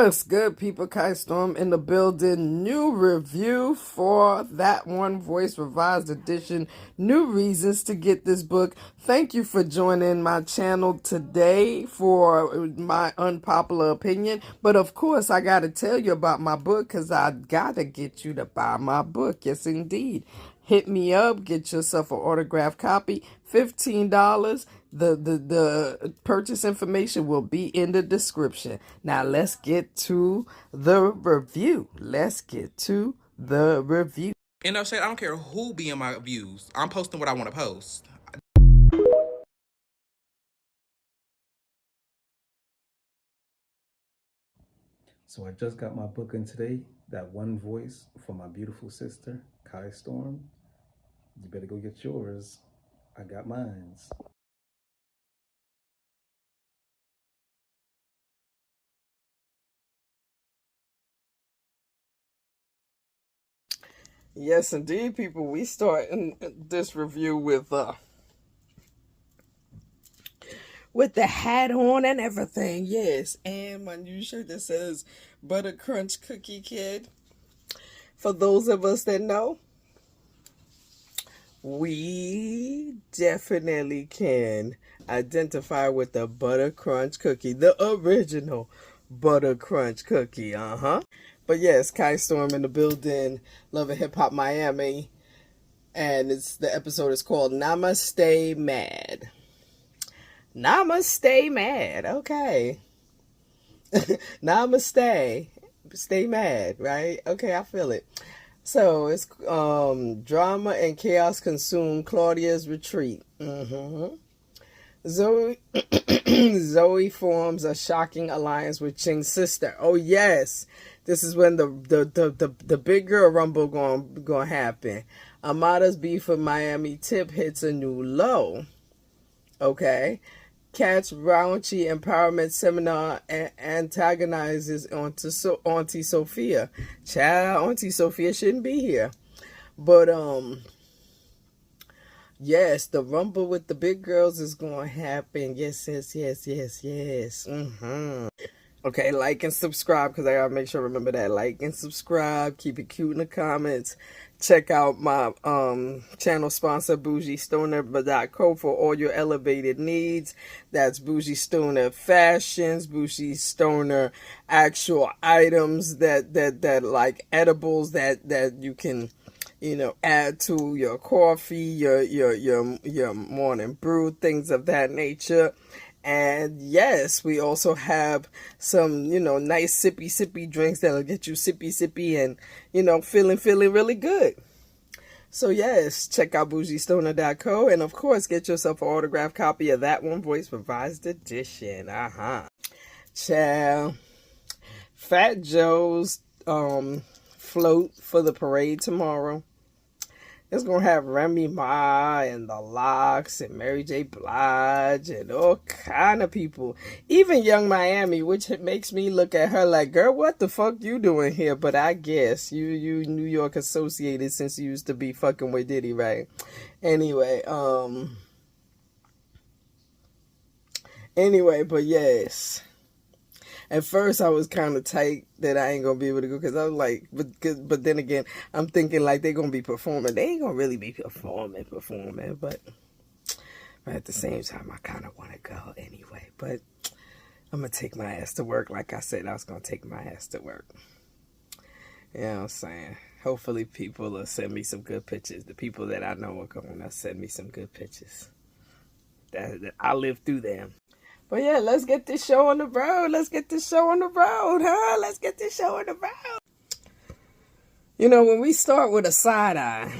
What's good, people? Kai Storm in the building. New review for That One Voice Revised Edition. New reasons to get this book. Thank you for joining my channel today for my unpopular opinion. But of course, I got to tell you about my book because I got to get you to buy my book. Yes, indeed. Hit me up. Get yourself an autographed copy. $15. The purchase information will be in the description. Now let's get to the review. And no shade, I don't care who be in my views. I'm posting what I want to post. So I just got my book in today, That One Voice, for my beautiful sister, Kai Storm. You better go get yours. I got mines. Yes, indeed, people. We start in this review with the hat on and everything. Yes, and my new shirt that says Butter Crunch Cookie Kid. For those of us that know, we definitely can identify with the Butter Crunch Cookie, the original Butter Crunch Cookie. But yes, Kai Storm in the building, Love and Hip Hop Miami, and the episode is called Namaste Mad. Namaste Mad. Okay. Namaste. Stay mad, right? Okay, I feel it. So it's drama and chaos consume Claudia's retreat. Zoe Zoe forms a shocking alliance with Ching's sister. Oh yes, this is when the big girl rumble gonna happen. Amada's beef with Miami Tip hits a new low. Okay. Kat's raunchy empowerment seminar antagonizes Auntie Sophia. Child, Auntie Sophia shouldn't be here. But yes, the rumble with the big girls is going to happen. Yes. Okay, like and subscribe, because I got to make sure I remember that. Like and subscribe. Keep it cute in the comments. Check out my channel sponsor, BougieStoner.co, for all your elevated needs. That's Bougie Stoner fashions, Bougie Stoner actual items that like edibles that you can, add to your coffee, your morning brew, things of that nature. And yes, we also have some, nice sippy drinks that'll get you sippy and, feeling really good. So yes, check out BougieStoner.co, and of course, get yourself an autographed copy of That One Voice Revised Edition. Ciao. Fat Joe's float for the parade tomorrow. It's going to have Remy Ma and the Lox and Mary J. Blige and all kind of people. Even Young Miami, which makes me look at her like, girl, what the fuck you doing here? But I guess you New York associated since you used to be fucking with Diddy, right? Anyway, but yes. At first, I was kind of tight that I ain't going to be able to go, because I was like, but then again, I'm thinking like they're going to be performing. They ain't going to really be performing, but at the same time, I kind of want to go anyway. But I'm going to take my ass to work. Like I said, I was going to take my ass to work. You know what I'm saying? Hopefully people will send me some good pictures. The people that I know are going to send me some good pictures. That I live through them. But yeah, let's get this show on the road. Let's get this show on the road, huh? Let's get this show on the road. When we start with a side eye,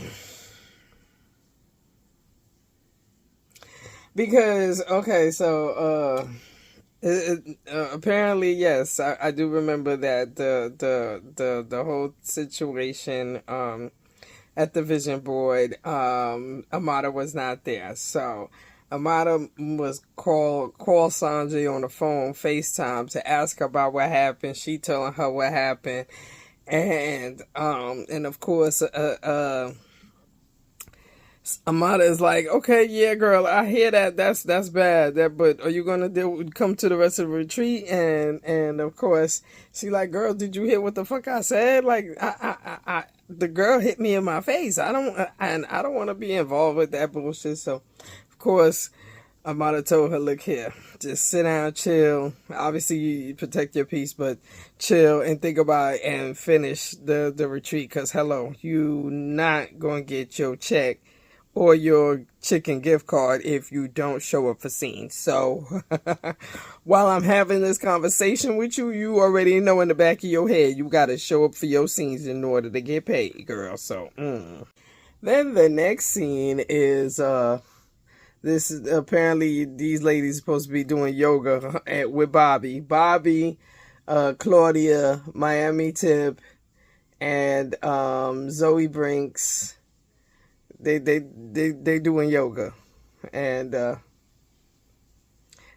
because, okay, so apparently, yes, I do remember that the whole situation at the vision board, Amada was not there, so Amada was call Sanjay on the phone, FaceTime, to ask her about what happened. She telling her what happened, and of course, Amada is like, okay, yeah, girl, I hear that. That's bad. But are you gonna come to the rest of the retreat? And of course, she like, girl, did you hear what the fuck I said? Like, the girl hit me in my face. I don't want to be involved with that bullshit. So, of course, Amada told her, look here, just sit down, chill. Obviously, you protect your peace, but chill and think about it and finish the retreat. Cause hello, you not gonna get your check or your chicken gift card if you don't show up for scenes. So while I'm having this conversation with you, you already know in the back of your head you got to show up for your scenes in order to get paid, girl. So then the next scene is this is apparently these ladies supposed to be doing yoga with Bobby, Claudia, Miami Tip, and Zoe Brinks. They doing yoga, and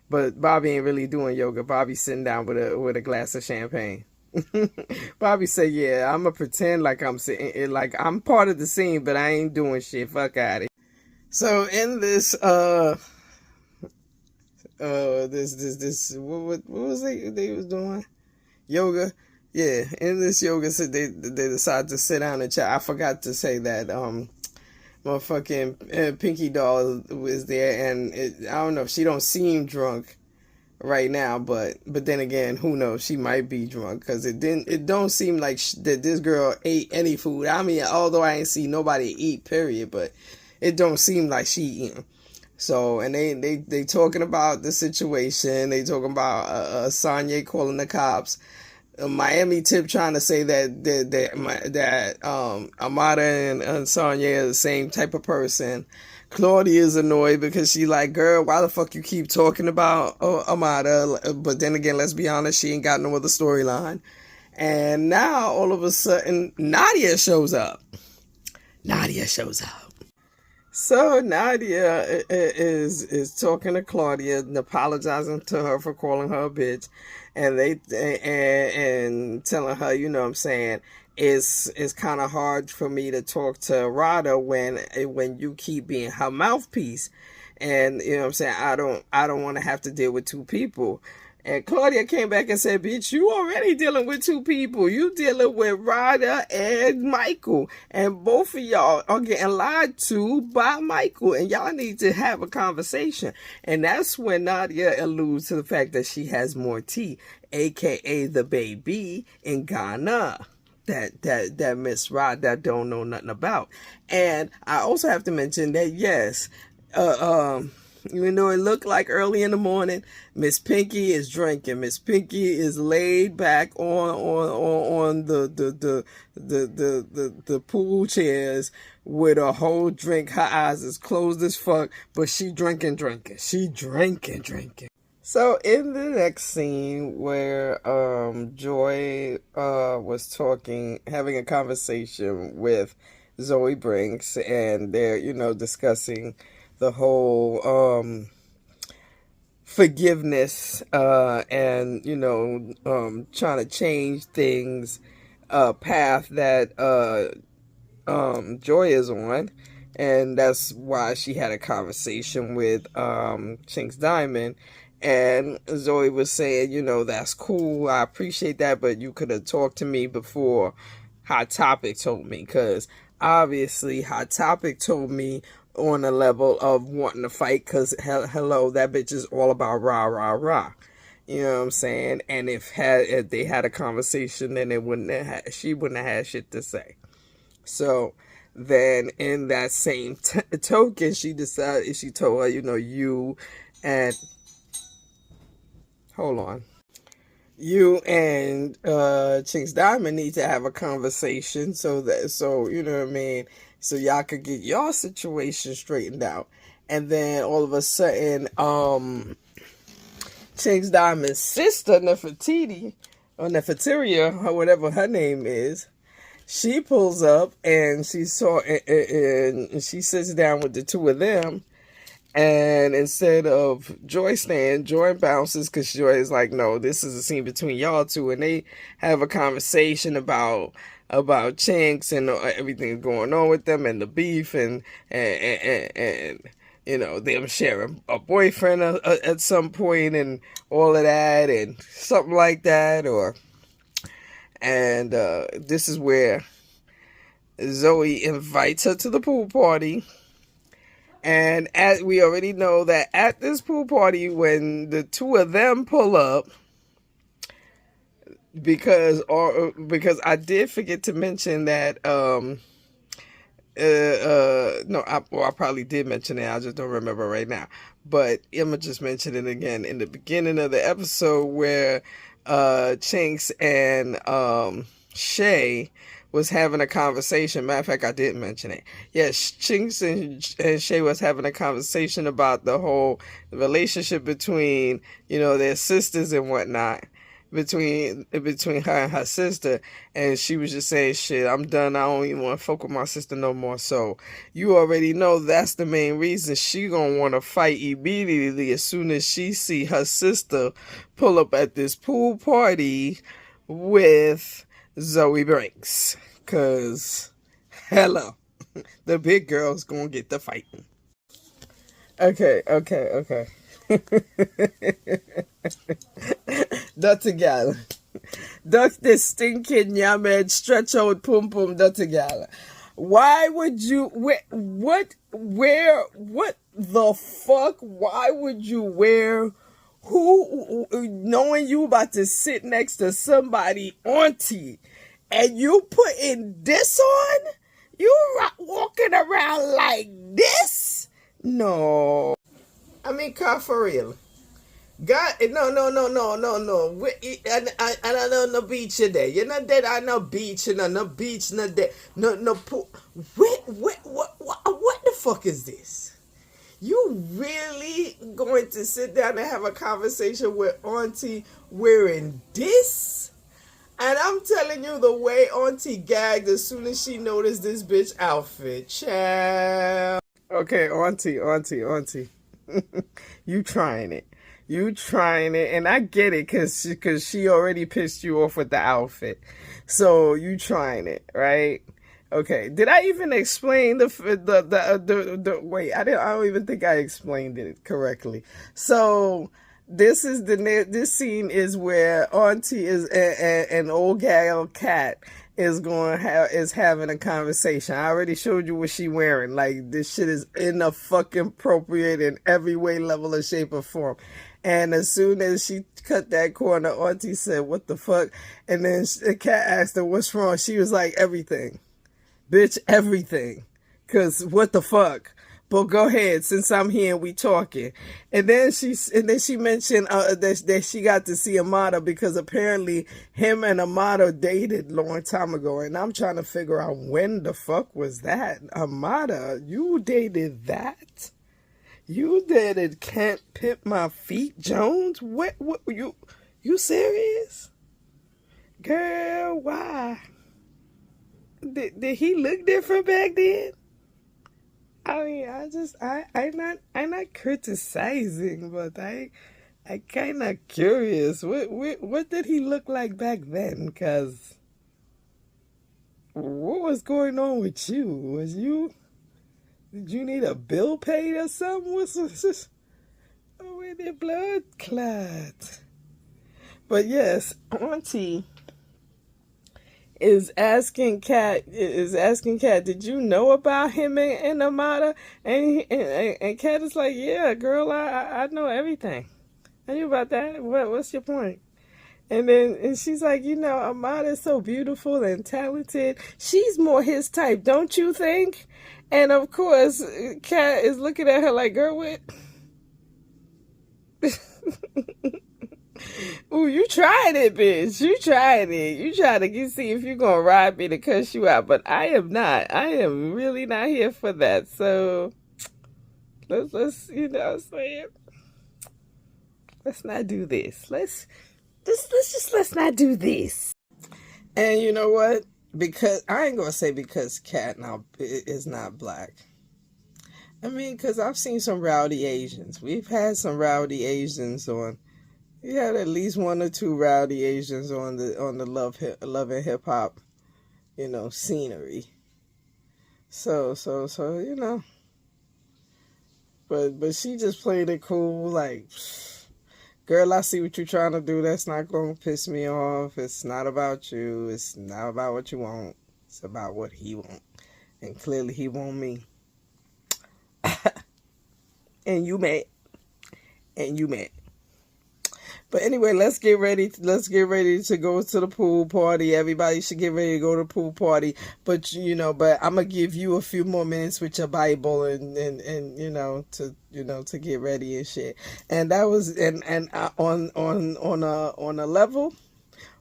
but Bobby ain't really doing yoga. Bobby's sitting down with a glass of champagne. Bobby said, "Yeah, I'ma pretend like I'm sitting, like I'm part of the scene, but I ain't doing shit. Fuck out of here." So in this this what was they was doing yoga. Yeah, in this yoga, so they decided to sit down and chat. I forgot to say that motherfucking Pinky Doll was there, and I don't know if she don't seem drunk right now, but then again, who knows? She might be drunk because it don't seem like that this girl ate any food. I mean, although I ain't see nobody eat, period, but it don't seem like she eating. So, and they talking about the situation. They talking about Sonya calling the cops. Miami Tip trying to say that Amada and Sonya are the same type of person. Claudia is annoyed because she like, girl, why the fuck you keep talking about Amada? But then again, let's be honest, she ain't got no other storyline. And now all of a sudden, Nadia shows up. So Nadia is talking to Claudia and apologizing to her for calling her a bitch, and and telling her, you know what I'm saying, it's kind of hard for me to talk to Rada when you keep being her mouthpiece, and you know what I'm saying, I don't want to have to deal with two people. And Claudia came back and said, bitch, you already dealing with two people. You dealing with Ryder and Michael. And both of y'all are getting lied to by Michael. And y'all need to have a conversation. And that's when Nadia alludes to the fact that she has more tea, a.k.a. the baby in Ghana. That Miss Rod that don't know nothing about. And I also have to mention that, yes, even though it looked like early in the morning, Miss Pinky is drinking. Miss Pinky is laid back on the pool chairs with a whole drink. Her eyes is closed as fuck, but she drinking. She drinking. So in the next scene where Joy was having a conversation with Zoe Brinks, and they're, you know, discussing the whole forgiveness and, you know, trying to change things, path that Joy is on. And that's why she had a conversation with Chinks Diamond. And Zoe was saying, you know, that's cool, I appreciate that, but you could have talked to me before Hot Topic told me. Because obviously Hot Topic told me on a level of wanting to fight, because hello, that bitch is all about rah. You know what I'm saying? And if they had a conversation, then she wouldn't have had shit to say. So then in that same token, she told her, you know, you and Chinks Diamond need to have a conversation so you know what I mean, so y'all could get your situation straightened out. And then all of a sudden, Chinks Diamond's sister, Nefertiti, or Nefertiria, or whatever her name is, she pulls up and and she sits down with the two of them. And instead of Joy staying, Joy bounces because Joy is like, no, this is a scene between y'all two. And they have a conversation about Chinks and everything going on with them and the beef and you know, them sharing a boyfriend at some point and all of that and something like that. And this is where Zoe invites her to the pool party. And as we already know that at this pool party, when the two of them pull up, because I did forget to mention that no, I probably did mention it. I just don't remember right now. But I'm gonna just mention it again in the beginning of the episode where Chinks and Shay was having a conversation. Matter of fact, I did mention it. Yes, Chinks and Shay was having a conversation about the whole relationship between, you know, their sisters and whatnot. Between her and her sister, and she was just saying, shit, I'm done. I don't even want to fuck with my sister no more. So you already know that's the main reason she gonna want to fight immediately as soon as she see her sister pull up at this pool party with Zoe Banks. Cause hello, the big girl's gonna get the fighting. Okay. Dottigala. Duck the stinking yamed stretch out pum pum Dottigala. Why would you what the fuck? Why would you wear who knowing you about to sit next to somebody auntie and you putting this on? You walking around like this? No. I mean, car for real. God, no. I know no beach in there. You're not dead. I know beach. No beach. No there. No pool. What the fuck is this? You really going to sit down and have a conversation with Auntie wearing this? And I'm telling you, the way Auntie gagged as soon as she noticed this bitch outfit, child. Okay, Auntie. You trying it. And I get it, cause she already pissed you off with the outfit. So you trying it, right? Okay. Did I even explain the wait? I don't even think I explained it correctly. So this scene is where Auntie is an old gal cat is having a conversation. I already showed you what she wearing. Like, this shit is appropriate in every way, level, or shape, or form. And as soon as she cut that corner, Auntie said, "What the fuck?" And then the cat asked her, "What's wrong?" She was like, "Everything, bitch, everything." 'Cause what the fuck? But go ahead, since I'm here and we talking. And then she mentioned that she got to see Amada because apparently him and Amada dated a long time ago. And I'm trying to figure out when the fuck was that? Amada, you dated that? You dated Can't Pimp My Feet Jones? What you serious? Girl, why? Did he look different back then? I mean, I'm not criticizing, but I kind of curious. What did he look like back then? 'Cause what was going on with you? Did you need a bill paid or something? What's this? Oh, with the blood clot. But yes, Auntie is asking Kat, did you know about him and Amada? And Kat is like, yeah, girl, I know everything. I knew about that. What's your point? And she's like, you know, Amada is so beautiful and talented. She's more his type, don't you think? And of course, Kat is looking at her like, girl, what? Ooh, you tried it, bitch. You tried it. You tried to see if you're going to ride me to cuss you out. But I am not. I am really not here for that. So, let's you know what I'm saying? Let's not do this. Let's not do this. And you know what? Because, I ain't going to say because Kat now is not black. I mean, because I've seen some rowdy Asians. We've had some rowdy Asians on. We had at least one or two rowdy Asians on the love and hip hop, scenery. So but she just played it cool, like, girl, I see what you're trying to do. That's not gonna piss me off. It's not about you. It's not about what you want. It's about what he want, and clearly he want me. And you mad. But anyway, let's get ready to go to the pool party. Everybody should get ready to go to the pool party. But I'm gonna give you a few more minutes with your Bible and to get ready and shit. And that was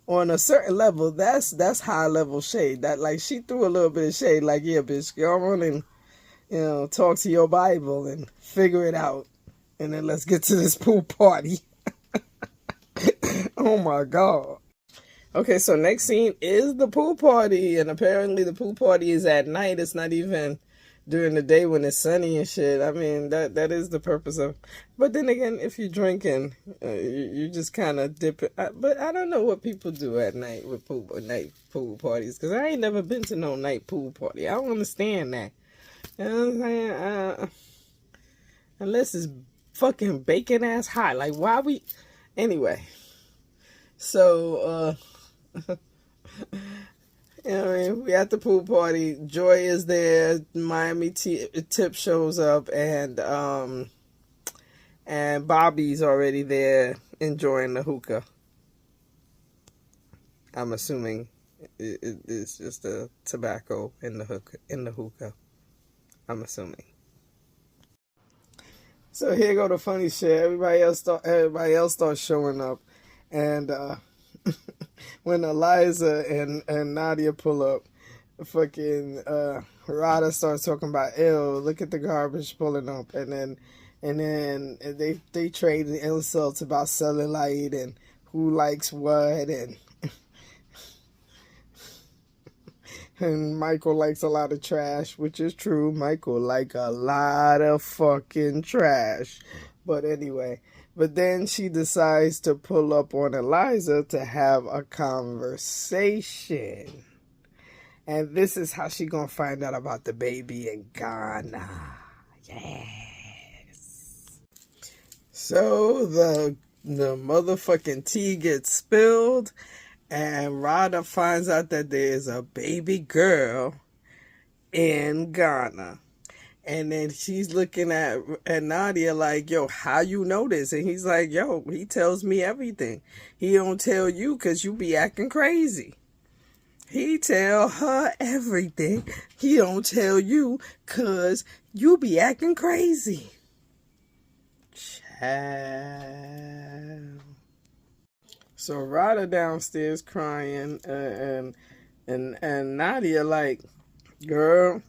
on a certain level, that's high level shade. That, like, she threw a little bit of shade, like, yeah, bitch, go on and talk to your Bible and figure it out, and then let's get to this pool party. Oh my God. Okay, so next scene is the pool party, and apparently the pool party is at night. It's not even during the day when it's sunny and shit. I mean, that is the purpose of. But then again, if you're drinking, you just kind of dip it. But I don't know what people do at night with night pool parties, because I ain't never been to no night pool party. I don't understand that. You know what I'm saying? Unless it's fucking bacon ass hot. Like, why we... Anyway. So, we at the pool party. Joy is there. Miami Tip shows up, and Bobby's already there enjoying the hookah. I'm assuming it's just the tobacco in the hookah. I'm assuming. So here go the funny shit. Everybody else starts showing up, and when Eliza and Nadia pull up, fucking Rada starts talking about, ew, look at the garbage pulling up, and then they trade the insults about cellulite and who likes what, and Michael likes a lot of trash, which is true. Michael like a lot of fucking trash. But anyway, but then she decides to pull up on Eliza to have a conversation. And this is how she gonna find out about the baby in Ghana. Yes. So the motherfucking tea gets spilled, and Rada finds out that there's a baby girl in Ghana. And then she's looking at Nadia like, yo, how you know this? And he's like, yo, he tells me everything. He don't tell you because you be acting crazy. He tell her everything. He don't tell you because you be acting crazy. Child. So Rada downstairs crying, and Nadia like, girl,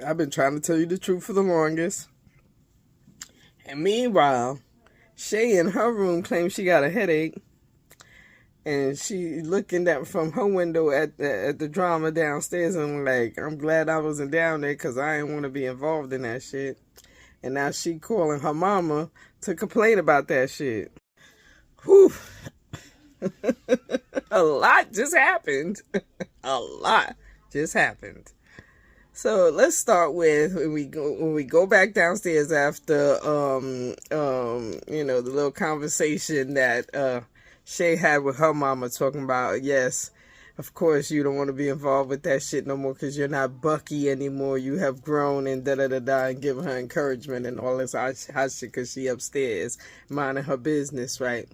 I've been trying to tell you the truth for the longest. And meanwhile, Shay in her room claims she got a headache, and she looking at from her window at the drama downstairs, and like, I'm glad I wasn't down there because I didn't want to be involved in that shit. And now she calling her mama to complain about that shit. Whew. A lot just happened. A lot just happened. So let's start with when we go back downstairs after the little conversation that Shay had with her mama, talking about, yes, of course you don't want to be involved with that shit no more because you're not Bucky anymore. You have grown, and and giving her encouragement and all this hot shit because she upstairs minding her business, right?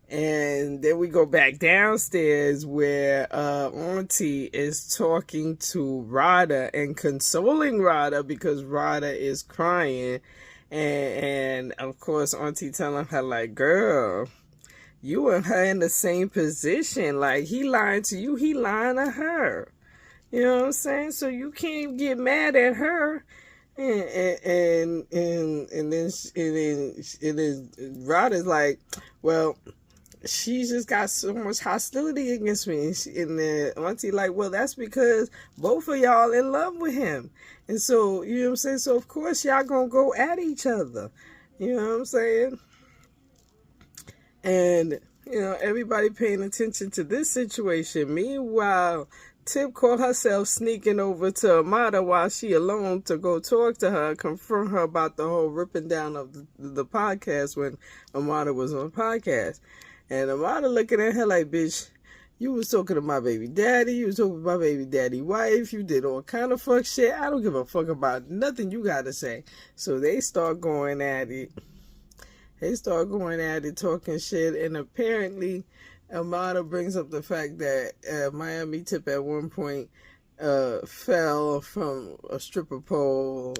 And then we go back downstairs where Auntie is talking to Rada and consoling Rada because Rada is crying. And of course, Auntie telling her, like, girl, you and her in the same position. Like, he lying to you, he lying to her. You know what I'm saying? So you can't get mad at her. And then Rada's like, well, she just got so much hostility against me. And then auntie like, well, that's because both of y'all in love with him. And so, you know what I'm saying? So, of course, y'all gonna go at each other. You know what I'm saying? And, you know, everybody paying attention to this situation. Meanwhile, Tip caught herself sneaking over to Amada while she alone to go talk to her, confront her about the whole ripping down of the podcast when Amada was on podcast. And Amada looking at her like, bitch, you was talking to my baby daddy, you was talking to my baby daddy wife, you did all kind of fuck shit. I don't give a fuck about nothing you gotta say. So they start going at it. Talking shit, and apparently Amada brings up the fact that Miami Tip at one point fell from a stripper pole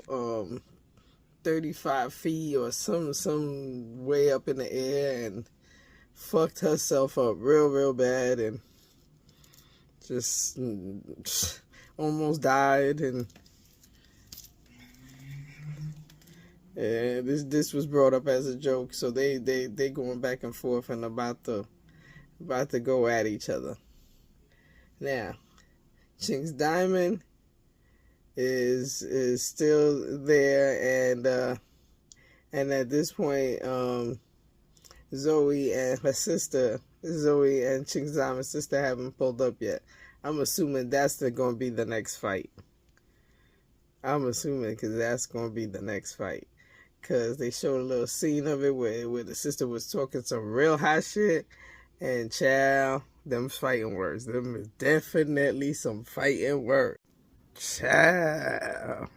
35 feet or some way up in the air and fucked herself up real bad and just almost died. And this was brought up as a joke, so they going back and forth and about to go at each other. Now, Chinks Diamond is still there, and at this point, Zoe and Chinks Diamond's sister haven't pulled up yet. I'm assuming that's going to be the next fight. Because they showed a little scene of it where the sister was talking some real hot shit, and child, them fighting words. Them is definitely some fighting words. Child.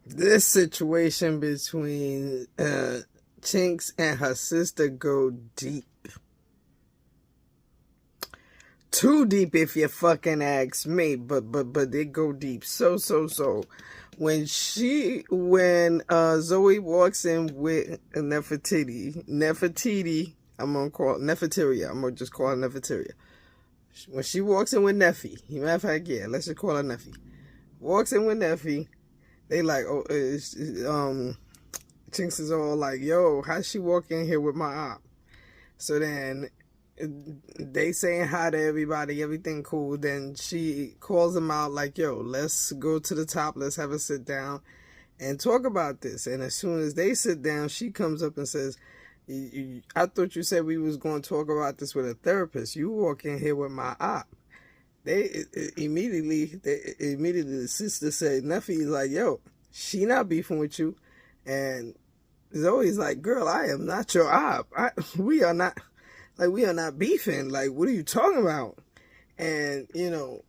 This situation between Chinks and her sister go deep. Too deep if you fucking ask me, but they go deep. So. When Zoe walks in with Nefertiti, I'm gonna just call her Nefertiria. When she walks in with Neffy, matter of fact, yeah, let's just call her Neffy. Walks in with Neffy, they like, Chinks is all like, yo, how's she walk in here with my op? So then they saying hi to everybody, everything cool. Then she calls them out like, yo, let's go to the top, let's have a sit down and talk about this. And as soon as they sit down, she comes up and says, I thought you said we was going to talk about this with a therapist. You walk in here with my op. Immediately the sister said, Nuffy's like, yo, she not beefing with you. And Zoe's like, girl, I am not your op. We are not beefing. Like, what are you talking about? And, you know,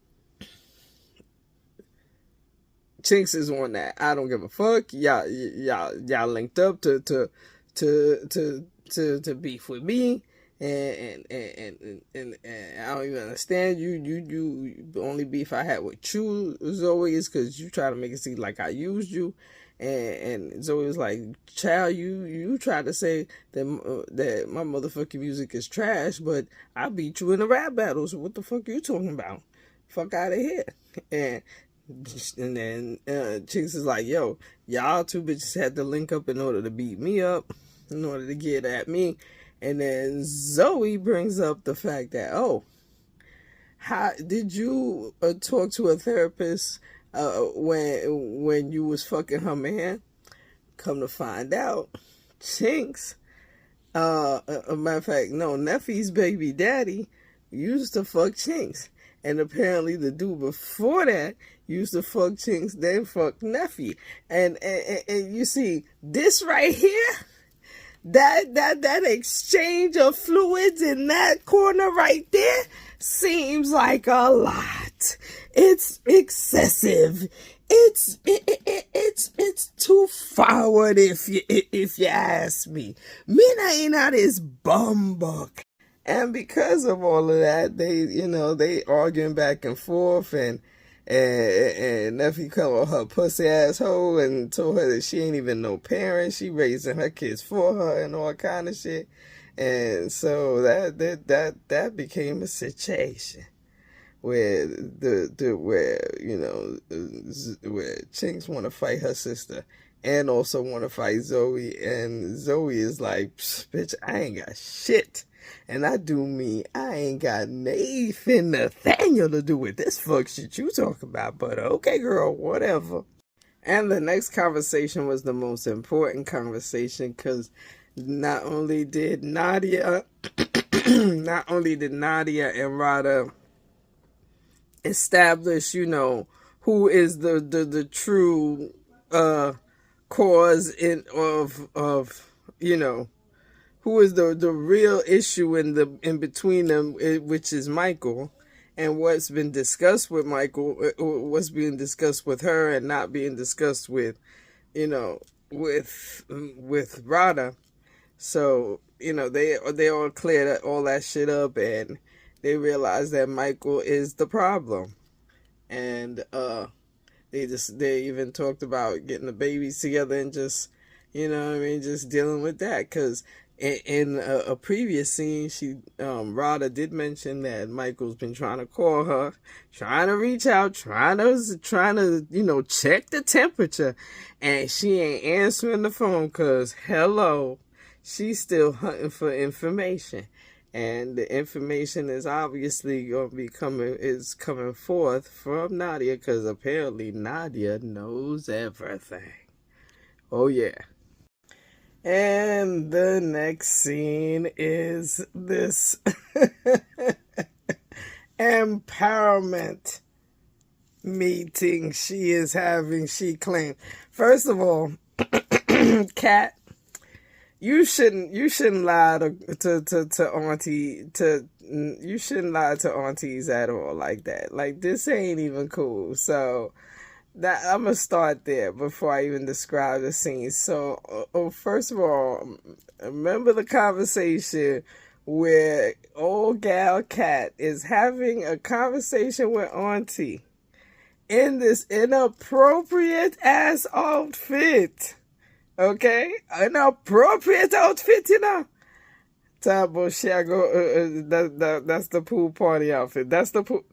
Chinks is on that. I don't give a fuck. Y'all linked up to beef with me. And I don't even understand you. The only beef I had with you, Zoe, is because you try to make it seem like I used you. And Zoe was like, child, you try to say that my motherfucking music is trash, but I beat you in the rap battles. What the fuck are you talking about? Fuck out of here. And then Chinks is like, yo, y'all two bitches had to link up in order to beat me up, in order to get at me. And then Zoe brings up the fact that, how did you talk to a therapist when you was fucking her man? Come to find out, Chinks, a matter of fact, no, Neffy's baby daddy used to fuck Chinks. And apparently the dude before that used to fuck Chinks, then fuck Neffy. And you see, this right here, that exchange of fluids in that corner right there seems like a lot. It's excessive. It's too forward if you ask me. Men ain't out this bumbuck. And because of all of that, they arguing back and forth, and Neffy called her pussy asshole and told her that she ain't even no parent. She raising her kids for her and all kind of shit. And so that became a situation where where Chinks want to fight her sister, and also want to fight Zoe. And Zoe is like, bitch, I ain't got shit. And I do mean I ain't got Nathan Nathaniel to do with this fuck shit you talking about. But okay, girl, whatever. And the next conversation was the most important conversation, because not only did Nadia and Rada establish, who is the true cause of who is the real issue in between them, which is Michael, and what's been discussed with Michael, what's being discussed with her and not being discussed with Rada. So they all cleared all that shit up, and they realized that Michael is the problem. And they even talked about getting the babies together and just just dealing with that. Because in a previous scene, Rada did mention that Michael's been trying to call her, trying to reach out, trying to check the temperature, and she ain't answering the phone because hello, she's still hunting for information. And the information is obviously going to be coming forth from Nadia, because apparently Nadia knows everything. Oh yeah. And the next scene is this empowerment meeting she is having, she claimed. First of all, Kat, you shouldn't lie to auntie, you shouldn't lie to aunties at all like that. Like, this ain't even cool. So that I'm gonna start there before I even describe the scene. So first of all, remember the conversation where old gal Kat is having a conversation with auntie in this inappropriate ass outfit. Okay, an appropriate outfit, Tabo Shago, that's the pool party outfit. That's the pool.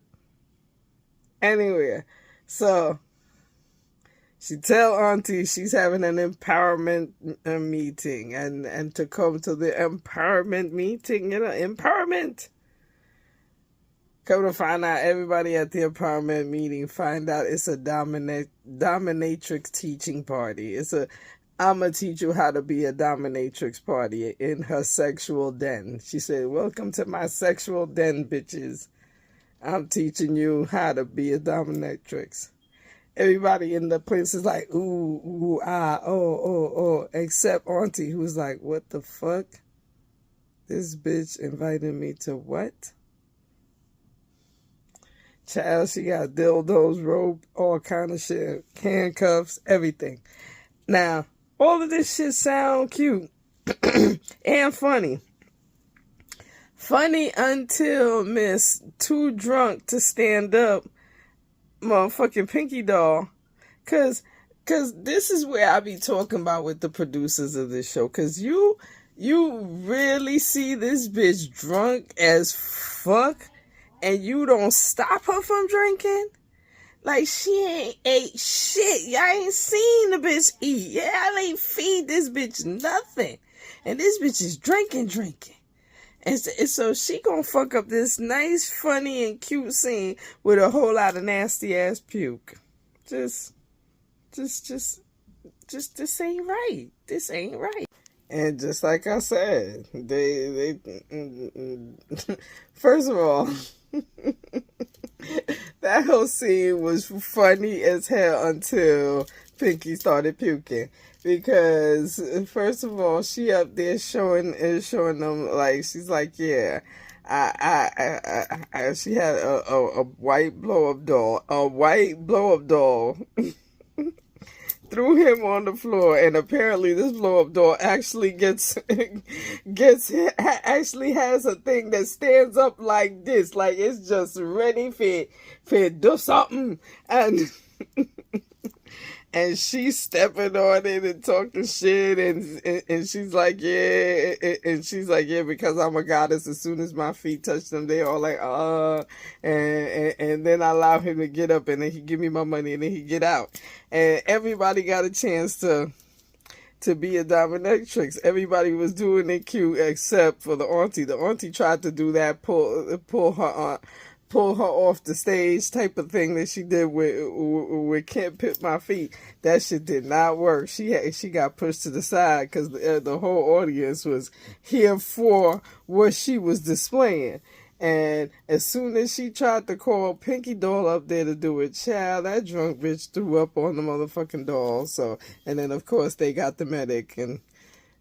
Anyway, so she tell auntie she's having an empowerment meeting, and to come to the empowerment meeting, empowerment. Come to find out, everybody at the empowerment meeting find out it's a dominatrix teaching party. I'm going to teach you how to be a dominatrix party in her sexual den. She said, welcome to my sexual den, bitches. I'm teaching you how to be a dominatrix. Everybody in the place is like, ooh, ah, oh, except auntie, who's like, what the fuck? This bitch invited me to what? Child, she got dildos, rope, all kind of shit, handcuffs, everything. Now, all of this shit sound cute and funny. Funny until Miss Too Drunk to Stand Up motherfucking Pinky Doll. Cause this is where I be talking about with the producers of this show. Cause you really see this bitch drunk as fuck and you don't stop her from drinking? Like, she ain't ate shit. Y'all ain't seen the bitch eat. Y'all ain't feed this bitch nothing. And this bitch is drinking. And so she gonna fuck up this nice, funny, and cute scene with a whole lot of nasty ass puke. Just this ain't right. This ain't right. And just like I said, they first of all, that whole scene was funny as hell until Pinky started puking. Because first of all, she up there showing them, like, she's like, yeah, she had a white blow-up doll, threw him on the floor, and apparently this blow-up doll actually actually has a thing that stands up like this, like it's just ready for do something, and she's stepping on it and talking shit, and she's like, yeah, and she's like, yeah, because I'm a goddess. As soon as my feet touch them, they all like, and then I allow him to get up, and then he give me my money, and then he get out, and everybody got a chance to be a dominatrix. Everybody was doing it cute except for the auntie. The auntie tried to do that, pull her off the stage type of thing that she did with Can't Pit My Feet. That shit did not work. She got pushed to the side because the whole audience was here for what she was displaying. And as soon as she tried to call Pinky Doll up there to do it, child, that drunk bitch threw up on the motherfucking doll. So, and then of course they got the medic, and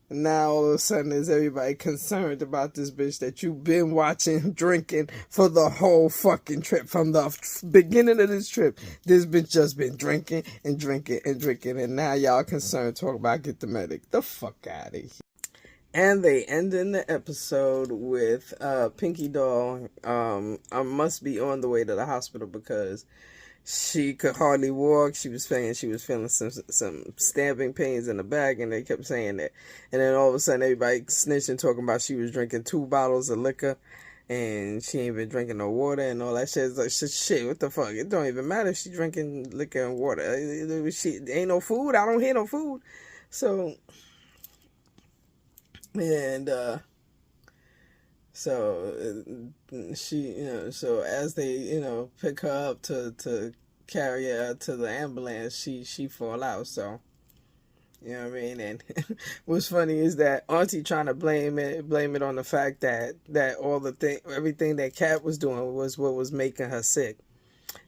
now all of a sudden is everybody concerned about this bitch that you've been watching drinking for the whole fucking trip. From the beginning of this trip, this bitch just been drinking and drinking and drinking, and now y'all concerned talking about get the medic. The fuck out of here. And they end in the episode with Pinky Doll must be on the way to the hospital because she could hardly walk. She was saying she was feeling some stabbing pains in the back, and they kept saying that. And then all of a sudden, everybody snitching, talking about she was drinking 2 bottles of liquor, and she ain't been drinking no water and all that shit. It's like, shit, what the fuck? It don't even matter if she drinking liquor and water. She ain't no food. I don't hear no food. So... And so she, so as they, pick her up to carry her to the ambulance, she fall out. So, you know what I mean? And what's funny is that Auntie trying to blame it on the fact that everything that Kat was doing was what was making her sick.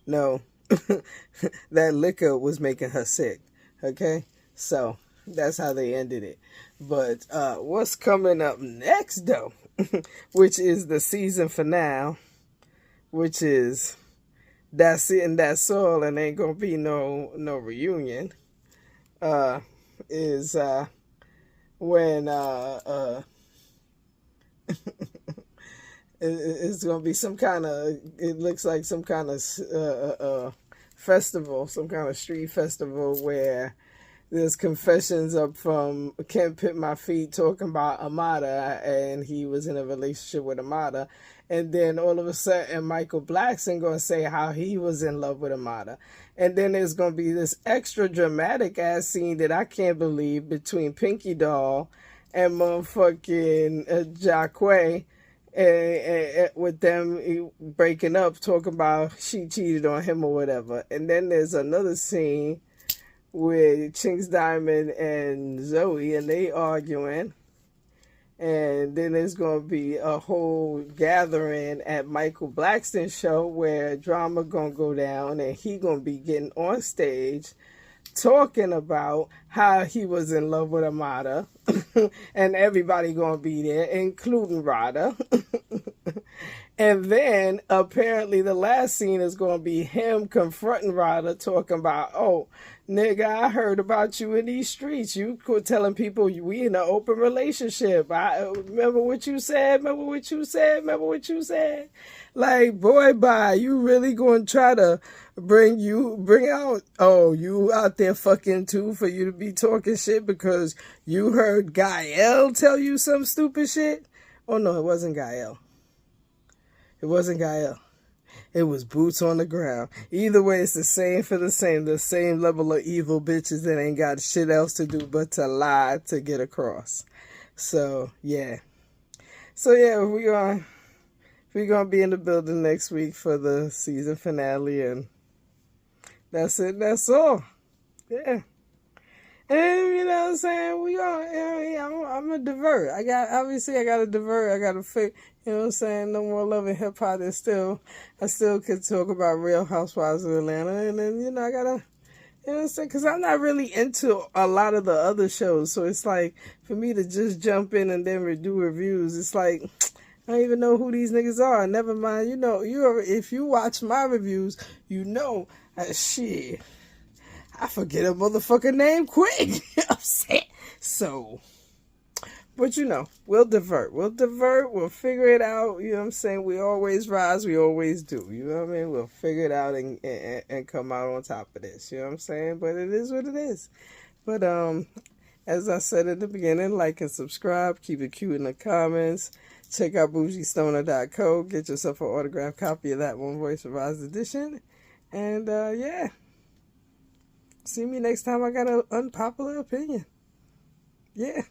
No, that liquor was making her sick. Okay, so that's how they ended it. But what's coming up next, though, which is the season finale, which is That's It and That's All, and ain't gonna be no reunion, is when it's gonna be some kind of, it looks like some kind of festival, some kind of street festival where there's confessions up from Can't Pit My Feet talking about Amada, and he was in a relationship with Amada. And then all of a sudden, Michael Blackson going to say how he was in love with Amada. And then there's going to be this extra dramatic ass scene that I can't believe between Pinky Doll and motherfucking Jacquet, with them breaking up, talking about she cheated on him or whatever. And then there's another scene with Chinks Diamond and Zoe, and they arguing, and then there's gonna be a whole gathering at Michael Blackston's show where drama gonna go down, and he gonna be getting on stage talking about how he was in love with Amada, and everybody gonna be there, including Rada. And then apparently the last scene is going to be him confronting Rada, talking about, oh, nigga, I heard about you in these streets. You quit telling people we in an open relationship. I remember what you said. Remember what you said. Remember what you said. Like, boy, bye. You really going to try to bring out, oh, you out there fucking too for you to be talking shit because you heard Gael tell you some stupid shit? Oh, no, it wasn't Gael. It wasn't Gael. It was boots on the ground. Either way, it's the same level of evil bitches that ain't got shit else to do but to lie to get across. So, yeah. We're gonna be in the building next week for the season finale, and that's it, that's all. Yeah. And you know what I'm saying? I'm gonna divert. I gotta divert. I gotta fake. You know what I'm saying? No more Love and Hip Hop. I still could talk about Real Housewives of Atlanta, and then I gotta, you know what I'm saying? Because I'm not really into a lot of the other shows, so it's like for me to just jump in and then do reviews. It's like I don't even know who these niggas are. Never mind. If you watch my reviews, shit. I forget a motherfucker name quick. You know what I'm saying? So, But you know, we'll divert. We'll figure it out. You know what I'm saying? We always rise. We always do. You know what I mean? We'll figure it out and come out on top of this. You know what I'm saying? But it is what it is. But as I said at the beginning, like and subscribe. Keep it cute in the comments. Check out bougiestoner.co. Get yourself an autographed copy of that One Voice Revised Edition. And yeah. See me next time I got an unpopular opinion. Yeah.